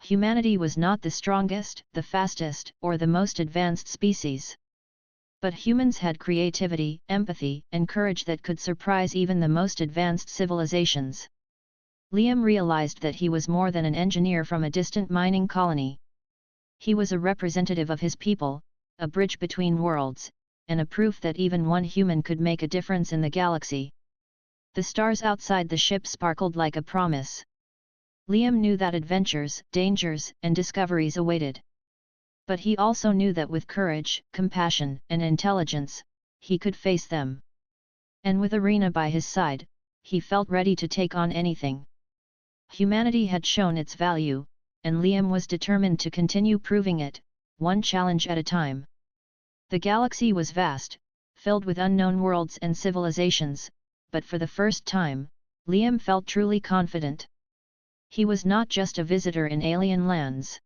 Speaker 1: Humanity was not the strongest, the fastest, or the most advanced species. But humans had creativity, empathy, and courage that could surprise even the most advanced civilizations. Liam realized that he was more than an engineer from a distant mining colony. He was a representative of his people, a bridge between worlds, and a proof that even one human could make a difference in the galaxy. The stars outside the ship sparkled like a promise. Liam knew that adventures, dangers, and discoveries awaited. But he also knew that with courage, compassion, and intelligence, he could face them. And with Arena by his side, he felt ready to take on anything. Humanity had shown its value, and Liam was determined to continue proving it, one challenge at a time. The galaxy was vast, filled with unknown worlds and civilizations, but for the first time, Liam felt truly confident. He was not just a visitor in alien lands.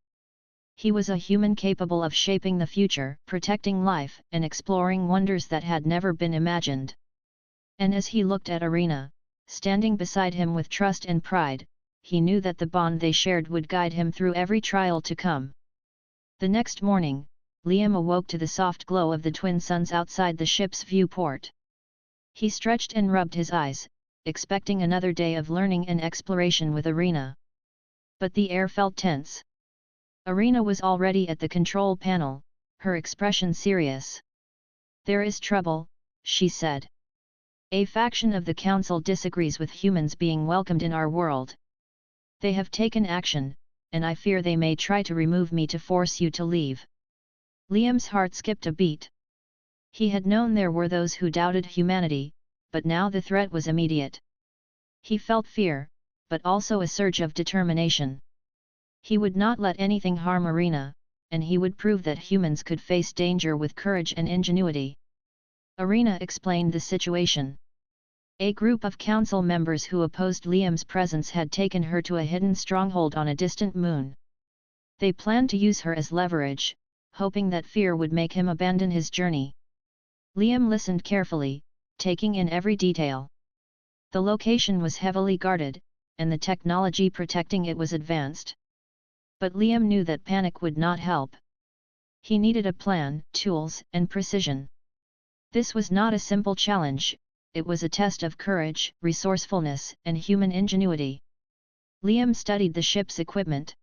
Speaker 1: He was a human capable of shaping the future, protecting life, and exploring wonders that had never been imagined. And as he looked at Arena, standing beside him with trust and pride, he knew that the bond they shared would guide him through every trial to come. The next morning, Liam awoke to the soft glow of the twin suns outside the ship's viewport. He stretched and rubbed his eyes, expecting another day of learning and exploration with Arena. But the air felt tense. Arena was already at the control panel, her expression serious. "There is trouble," she said. "A faction of the Council disagrees with humans being welcomed in our world. They have taken action, and I fear they may try to remove me to force you to leave." Liam's heart skipped a beat. He had known there were those who doubted humanity, but now the threat was immediate. He felt fear, but also a surge of determination. He would not let anything harm Arena, and he would prove that humans could face danger with courage and ingenuity. Arena explained the situation. A group of council members who opposed Liam's presence had taken her to a hidden stronghold on a distant moon. They planned to use her as leverage, hoping that fear would make him abandon his journey. Liam listened carefully, taking in every detail. The location was heavily guarded, and the technology protecting it was advanced. But Liam knew that panic would not help. He needed a plan, tools, and precision. This was not a simple challenge, it was a test of courage, resourcefulness, and human ingenuity. Liam studied the ship's equipment.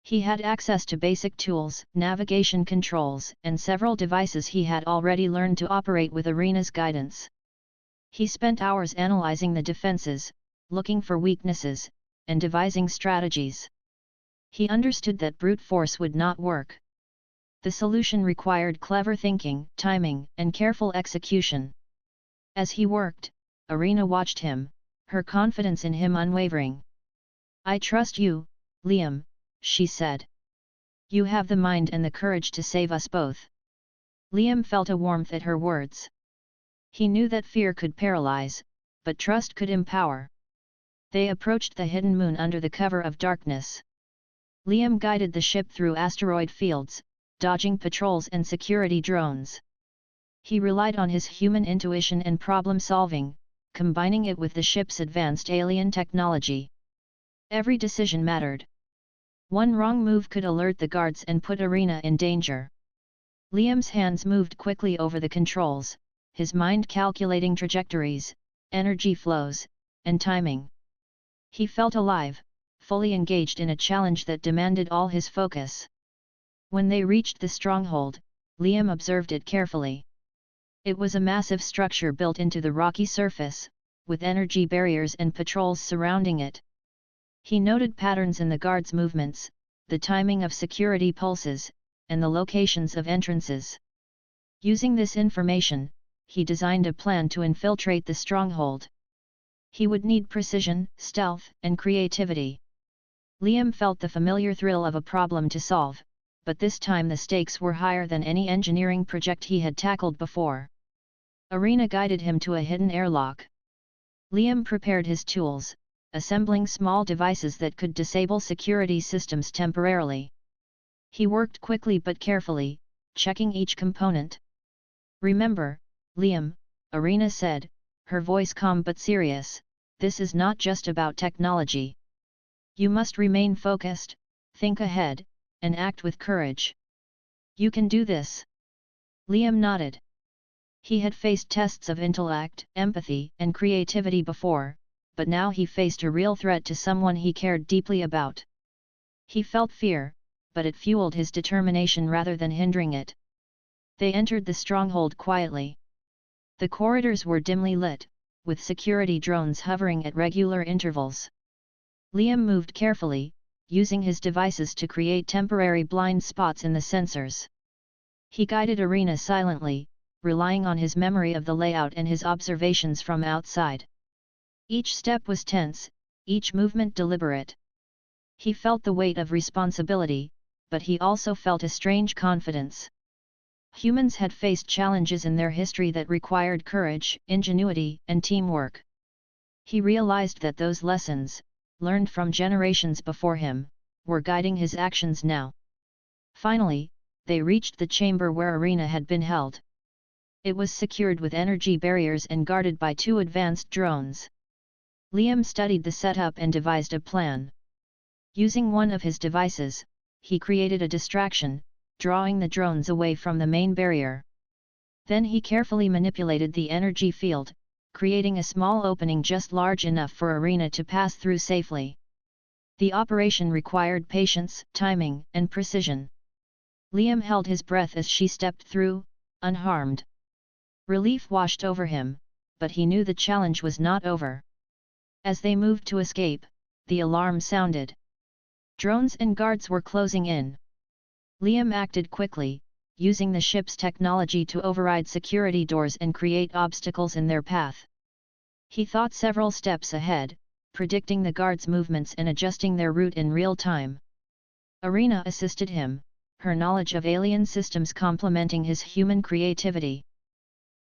Speaker 1: He had access to basic tools, navigation controls, and several devices he had already learned to operate with Arena's guidance. He spent hours analyzing the defenses, looking for weaknesses, and devising strategies. He understood that brute force would not work. The solution required clever thinking, timing, and careful execution. As he worked, Arena watched him, her confidence in him unwavering. "I trust you, Liam," she said. "You have the mind and the courage to save us both." Liam felt a warmth at her words. He knew that fear could paralyze, but trust could empower. They approached the hidden moon under the cover of darkness. Liam guided the ship through asteroid fields, dodging patrols and security drones. He relied on his human intuition and problem-solving, combining it with the ship's advanced alien technology. Every decision mattered. One wrong move could alert the guards and put Arena in danger. Liam's hands moved quickly over the controls, his mind calculating trajectories, energy flows, and timing. He felt alive, fully engaged in a challenge that demanded all his focus. When they reached the stronghold, Liam observed it carefully. It was a massive structure built into the rocky surface, with energy barriers and patrols surrounding it. He noted patterns in the guards' movements, the timing of security pulses, and the locations of entrances. Using this information, he designed a plan to infiltrate the stronghold. He would need precision, stealth, and creativity. Liam felt the familiar thrill of a problem to solve, but this time the stakes were higher than any engineering project he had tackled before. Arena guided him to a hidden airlock. Liam prepared his tools, assembling small devices that could disable security systems temporarily. He worked quickly but carefully, checking each component. "Remember, Liam," Arena said, her voice calm but serious, "this is not just about technology. You must remain focused, think ahead, and act with courage. You can do this." Liam nodded. He had faced tests of intellect, empathy, and creativity before, but now he faced a real threat to someone he cared deeply about. He felt fear, but it fueled his determination rather than hindering it. They entered the stronghold quietly. The corridors were dimly lit, with security drones hovering at regular intervals. Liam moved carefully, using his devices to create temporary blind spots in the sensors. He guided Arena silently, relying on his memory of the layout and his observations from outside. Each step was tense, each movement deliberate. He felt the weight of responsibility, but he also felt a strange confidence. Humans had faced challenges in their history that required courage, ingenuity, and teamwork. He realized that those lessons, learned from generations before him, were guiding his actions now. Finally, they reached the chamber where Arena had been held. It was secured with energy barriers and guarded by 2 advanced drones. Liam studied the setup and devised a plan. Using one of his devices, he created a distraction, drawing the drones away from the main barrier. Then he carefully manipulated the energy field, creating a small opening just large enough for Arena to pass through safely. The operation required patience, timing, and precision. Liam held his breath as she stepped through, unharmed. Relief washed over him, but he knew the challenge was not over. As they moved to escape, the alarm sounded. Drones and guards were closing in. Liam acted quickly, using the ship's technology to override security doors and create obstacles in their path. He thought several steps ahead, predicting the guards' movements and adjusting their route in real time. Arena assisted him, her knowledge of alien systems complementing his human creativity.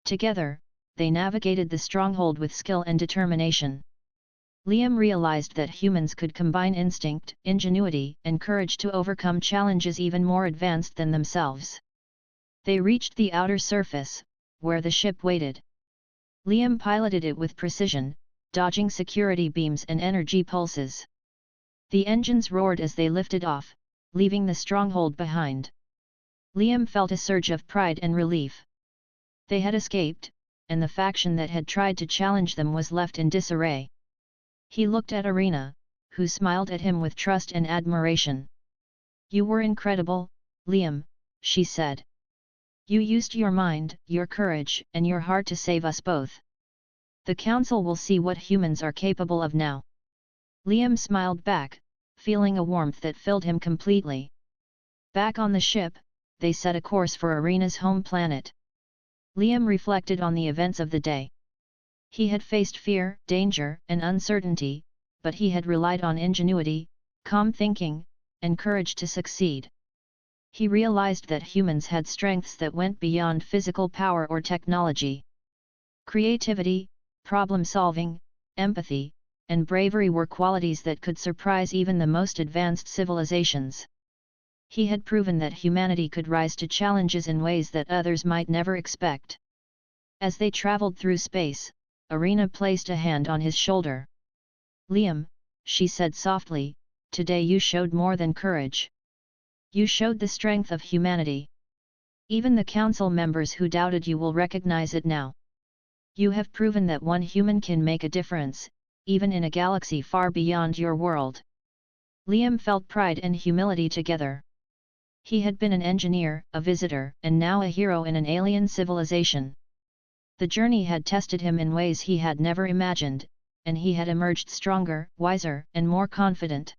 Speaker 1: Together, they navigated the stronghold with skill and determination. Liam realized that humans could combine instinct, ingenuity, and courage to overcome challenges even more advanced than themselves. They reached the outer surface, where the ship waited. Liam piloted it with precision, dodging security beams and energy pulses. The engines roared as they lifted off, leaving the stronghold behind. Liam felt a surge of pride and relief. They had escaped, and the faction that had tried to challenge them was left in disarray. He looked at Arena, who smiled at him with trust and admiration. "You were incredible, Liam," she said. "You used your mind, your courage, and your heart to save us both. The Council will see what humans are capable of now." Liam smiled back, feeling a warmth that filled him completely. Back on the ship, they set a course for Arena's home planet. Liam reflected on the events of the day. He had faced fear, danger, and uncertainty, but he had relied on ingenuity, calm thinking, and courage to succeed. He realized that humans had strengths that went beyond physical power or technology. Creativity, problem-solving, empathy, and bravery were qualities that could surprise even the most advanced civilizations. He had proven that humanity could rise to challenges in ways that others might never expect. As they traveled through space, Arena placed a hand on his shoulder. "Liam," she said softly, "today you showed more than courage. You showed the strength of humanity. Even the council members who doubted you will recognize it now. You have proven that one human can make a difference, even in a galaxy far beyond your world." Liam felt pride and humility together. He had been an engineer, a visitor, and now a hero in an alien civilization. The journey had tested him in ways he had never imagined, and he had emerged stronger, wiser, and more confident.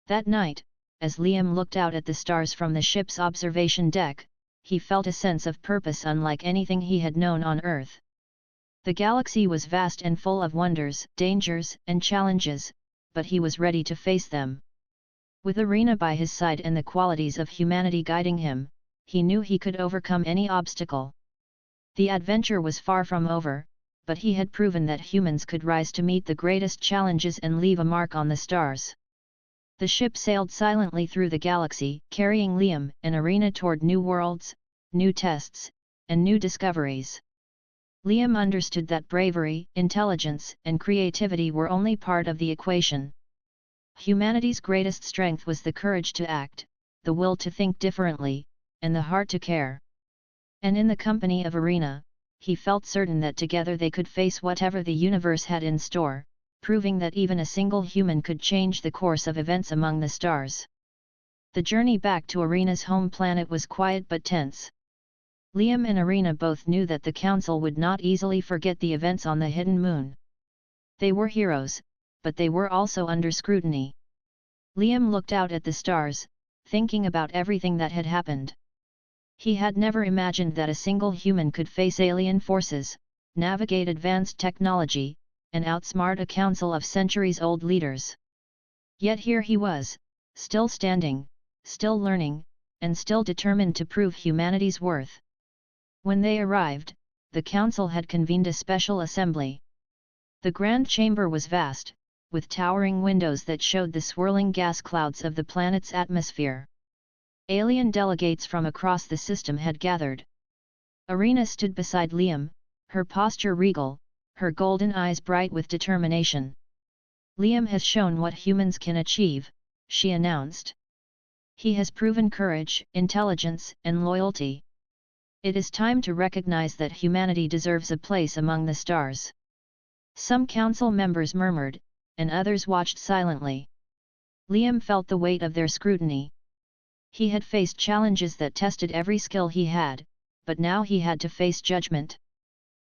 Speaker 1: That night, as Liam looked out at the stars from the ship's observation deck, he felt a sense of purpose unlike anything he had known on Earth. The galaxy was vast and full of wonders, dangers, and challenges, but he was ready to face them. With Arena by his side and the qualities of humanity guiding him, he knew he could overcome any obstacle. The adventure was far from over, but he had proven that humans could rise to meet the greatest challenges and leave a mark on the stars. The ship sailed silently through the galaxy, carrying Liam and Arena toward new worlds, new tests, and new discoveries. Liam understood that bravery, intelligence, and creativity were only part of the equation. Humanity's greatest strength was the courage to act, the will to think differently, and the heart to care. And in the company of Arena, he felt certain that together they could face whatever the universe had in store, proving that even a single human could change the course of events among the stars. The journey back to Arena's home planet was quiet but tense. Liam and Arena both knew that the Council would not easily forget the events on the hidden moon. They were heroes, but they were also under scrutiny. Liam looked out at the stars, thinking about everything that had happened. He had never imagined that a single human could face alien forces, navigate advanced technology, and outsmart a council of centuries-old leaders. Yet here he was, still standing, still learning, and still determined to prove humanity's worth. When they arrived, the council had convened a special assembly. The grand chamber was vast, with towering windows that showed the swirling gas clouds of the planet's atmosphere. Alien delegates from across the system had gathered. Arena stood beside Liam, her posture regal, her golden eyes bright with determination. "Liam has shown what humans can achieve," she announced. "He has proven courage, intelligence, and loyalty. It is time to recognize that humanity deserves a place among the stars." Some council members murmured, and others watched silently. Liam felt the weight of their scrutiny. He had faced challenges that tested every skill he had, but now he had to face judgment.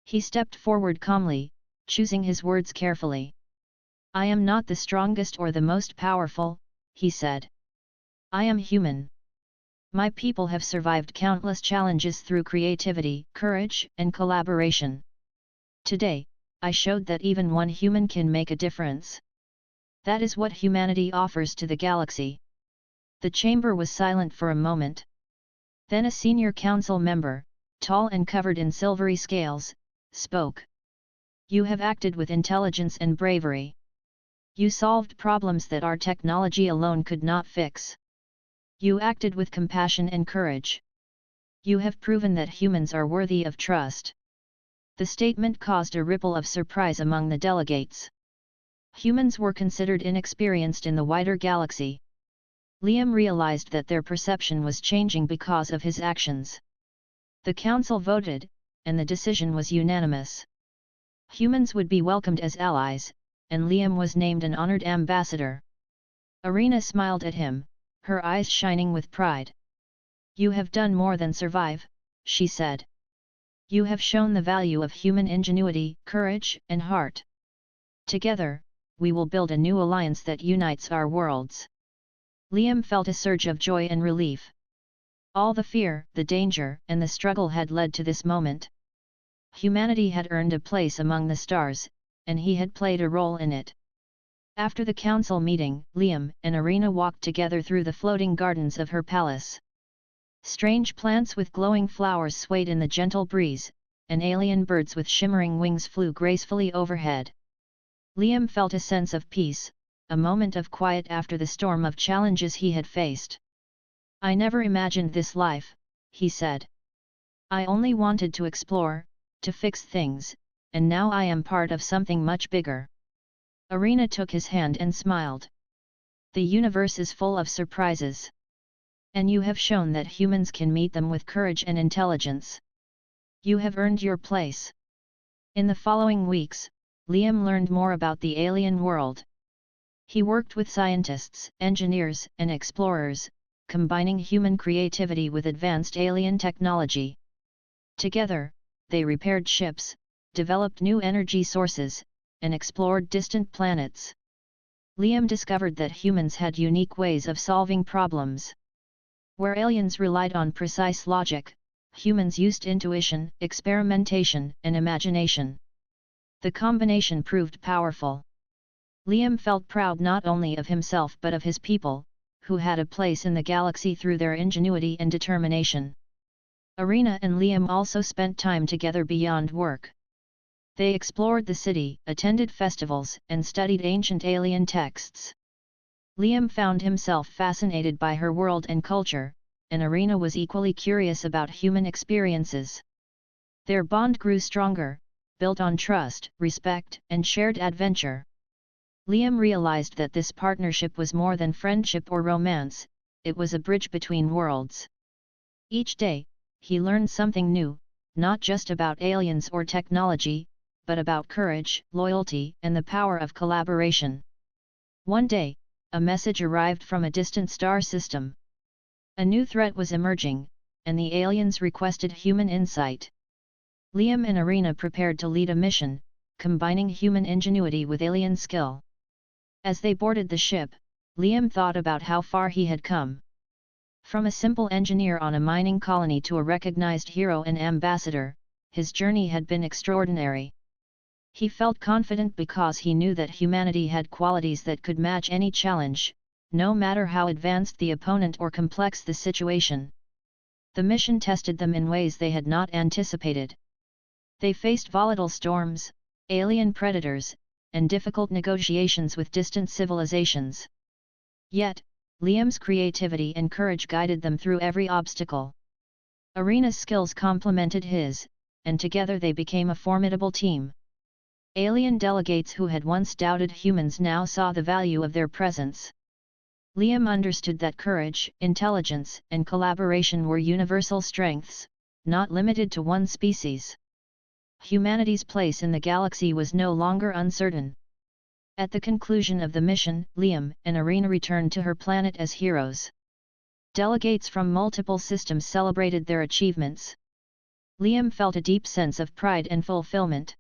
Speaker 1: He stepped forward calmly, choosing his words carefully. "I am not the strongest or the most powerful," he said. "I am human. My people have survived countless challenges through creativity, courage, and collaboration. Today, I showed that even one human can make a difference. That is what humanity offers to the galaxy." The chamber was silent for a moment. Then a senior council member, tall and covered in silvery scales, spoke. "You have acted with intelligence and bravery. You solved problems that our technology alone could not fix. You acted with compassion and courage. You have proven that humans are worthy of trust." The statement caused a ripple of surprise among the delegates. Humans were considered inexperienced in the wider galaxy. Liam realized that their perception was changing because of his actions. The council voted, and the decision was unanimous. Humans would be welcomed as allies, and Liam was named an honored ambassador. Arena smiled at him, her eyes shining with pride. "You have done more than survive," she said. "You have shown the value of human ingenuity, courage, and heart. Together, we will build a new alliance that unites our worlds." Liam felt a surge of joy and relief. All the fear, the danger, and the struggle had led to this moment. Humanity had earned a place among the stars, and he had played a role in it. After the council meeting, Liam and Arena walked together through the floating gardens of her palace. Strange plants with glowing flowers swayed in the gentle breeze, and alien birds with shimmering wings flew gracefully overhead. Liam felt a sense of peace, a moment of quiet after the storm of challenges he had faced. "I never imagined this life," he said. "I only wanted to explore, to fix things, and now I am part of something much bigger." Arena took his hand and smiled. "The universe is full of surprises. And you have shown that humans can meet them with courage and intelligence. You have earned your place." In the following weeks, Liam learned more about the alien world. He worked with scientists, engineers, and explorers, combining human creativity with advanced alien technology. Together, they repaired ships, developed new energy sources, and explored distant planets. Liam discovered that humans had unique ways of solving problems. Where aliens relied on precise logic, humans used intuition, experimentation, and imagination. The combination proved powerful. Liam felt proud not only of himself but of his people, who had a place in the galaxy through their ingenuity and determination. Arena and Liam also spent time together beyond work. They explored the city, attended festivals, and studied ancient alien texts. Liam found himself fascinated by her world and culture, and Arena was equally curious about human experiences. Their bond grew stronger, built on trust, respect, and shared adventure. Liam realized that this partnership was more than friendship or romance, it was a bridge between worlds. Each day, he learned something new, not just about aliens or technology, but about courage, loyalty, and the power of collaboration. One day, a message arrived from a distant star system. A new threat was emerging, and the aliens requested human insight. Liam and Arena prepared to lead a mission, combining human ingenuity with alien skill. As they boarded the ship, Liam thought about how far he had come. From a simple engineer on a mining colony to a recognized hero and ambassador, his journey had been extraordinary. He felt confident because he knew that humanity had qualities that could match any challenge, no matter how advanced the opponent or complex the situation. The mission tested them in ways they had not anticipated. They faced volatile storms, alien predators, and difficult negotiations with distant civilizations. Yet, Liam's creativity and courage guided them through every obstacle. Arena's skills complemented his, and together they became a formidable team. Alien delegates who had once doubted humans now saw the value of their presence. Liam understood that courage, intelligence, and collaboration were universal strengths, not limited to one species. Humanity's place in the galaxy was no longer uncertain. At the conclusion of the mission, Liam and Arena returned to her planet as heroes. Delegates from multiple systems celebrated their achievements. Liam felt a deep sense of pride and fulfillment.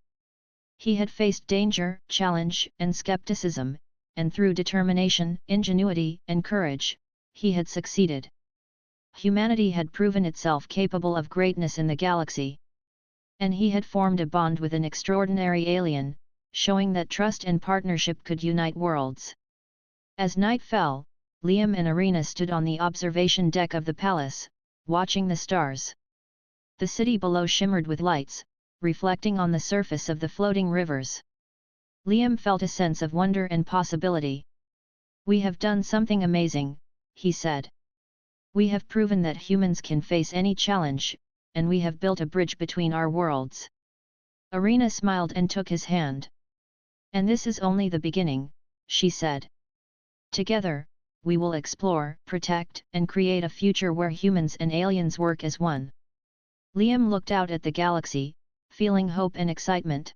Speaker 1: He had faced danger, challenge, and skepticism, and through determination, ingenuity, and courage, he had succeeded. Humanity had proven itself capable of greatness in the galaxy. And he had formed a bond with an extraordinary alien, showing that trust and partnership could unite worlds. As night fell, Liam and Arena stood on the observation deck of the palace, watching the stars. The city below shimmered with lights, reflecting on the surface of the floating rivers. Liam felt a sense of wonder and possibility. "We have done something amazing," he said. "We have proven that humans can face any challenge, and we have built a bridge between our worlds." Arena smiled and took his hand. "And this is only the beginning," she said. "Together, we will explore, protect, and create a future where humans and aliens work as one." Liam looked out at the galaxy, feeling hope and excitement.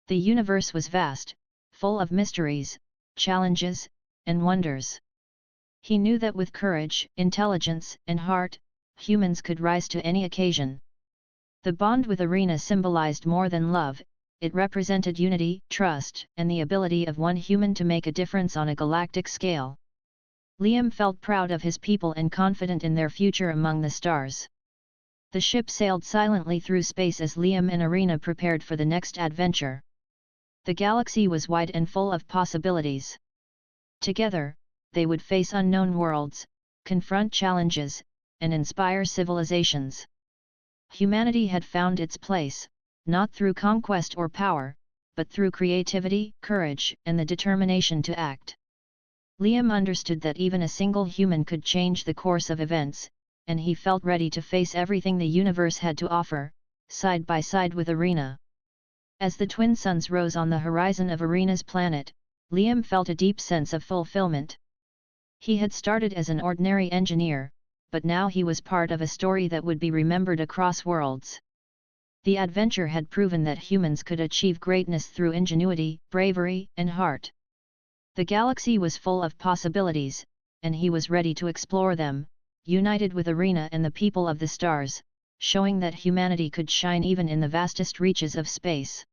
Speaker 1: The universe was vast, full of mysteries, challenges, and wonders. He knew that with courage, intelligence, and heart, humans could rise to any occasion. The bond with Arena symbolized more than love, it represented unity, trust, and the ability of one human to make a difference on a galactic scale. Liam felt proud of his people and confident in their future among the stars. The ship sailed silently through space as Liam and Arena prepared for the next adventure. The galaxy was wide and full of possibilities. Together, they would face unknown worlds, confront challenges, and inspire civilizations. Humanity had found its place, not through conquest or power, but through creativity, courage, and the determination to act. Liam understood that even a single human could change the course of events, and he felt ready to face everything the universe had to offer, side by side with Arena. As the twin suns rose on the horizon of Arena's planet, Liam felt a deep sense of fulfillment. He had started as an ordinary engineer, but now he was part of a story that would be remembered across worlds. The adventure had proven that humans could achieve greatness through ingenuity, bravery, and heart. The galaxy was full of possibilities, and he was ready to explore them, united with Arena and the people of the stars, showing that humanity could shine even in the vastest reaches of space.